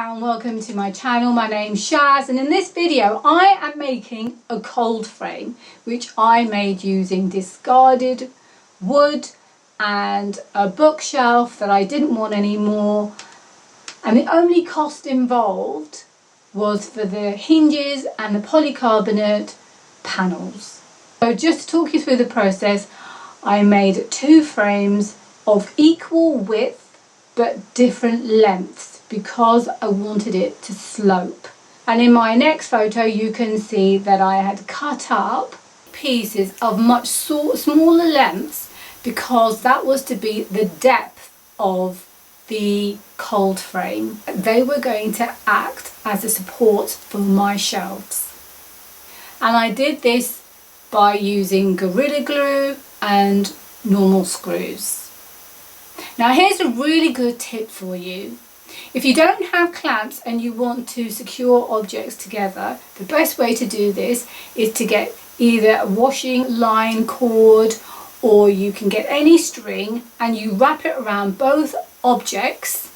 and welcome to my channel. My name's Shaz, and in this video I am making a cold frame which I made using discarded wood and a bookshelf that I didn't want anymore, and the only cost involved was for the hinges and the polycarbonate panels. So just to talk you through the process, I made two frames of equal width but different lengths because I wanted it to slope. And in my next photo you can see that I had cut up pieces of much smaller lengths because that was to be the depth of the cold frame. They were going to act as a support for my shelves. And I did this by using Gorilla Glue and normal screws. Now here's a really good tip for you. If you don't have clamps and you want to secure objects together, the best way to do this is to get either a washing line cord, or you can get any string and you wrap it around both objects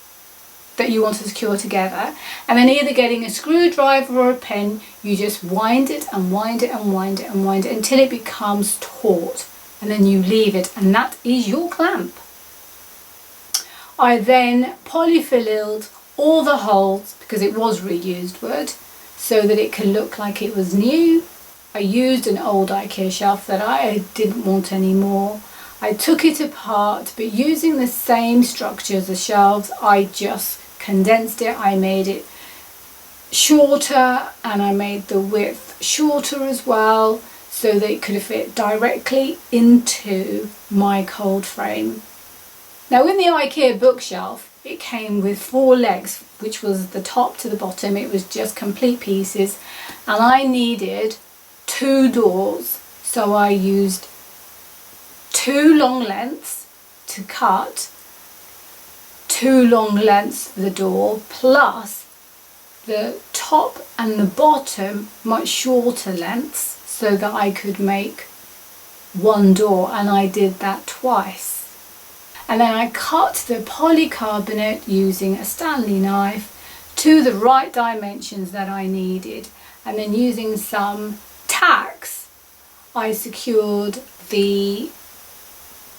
that you want to secure together, and then either getting a screwdriver or a pen, you just wind it and wind it and wind it and wind it until it becomes taut, and then you leave it, and that is your clamp. I then polyfilled all the holes because it was reused wood so that it can look like it was new. I used an old IKEA shelf that I didn't want anymore. I took it apart, but using the same structure as the shelves, I just condensed it. I made it shorter and I made the width shorter as well so that it could fit directly into my cold frame. Now in the IKEA bookshelf it came with 4 legs, which was the top to the bottom. It was just complete pieces, and I needed 2 doors, so I used 2 long lengths to cut, 2 long lengths for the door, plus the top and the bottom much shorter lengths so that I could make 1 door, and I did that twice. And then I cut the polycarbonate using a Stanley knife to the right dimensions that I needed, and then using some tacks I secured the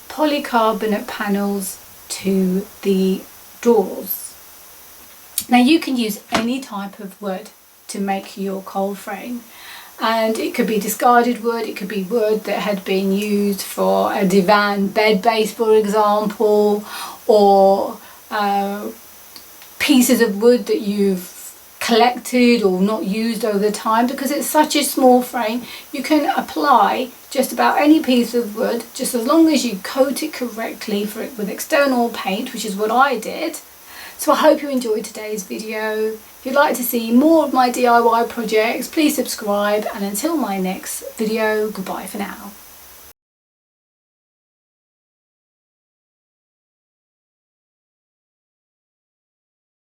polycarbonate panels to the doors. Now you can use any type of wood to make your cold frame, and it could be discarded wood, it could be wood that had been used for a divan bed base, for example, or pieces of wood that you've collected or not used over time. Because it's such a small frame, you can apply just about any piece of wood, just as long as you coat it correctly with external paint, which is what I did. So I hope you enjoyed today's video. If you'd like to see more of my DIY projects, please subscribe, and until my next video, goodbye for now.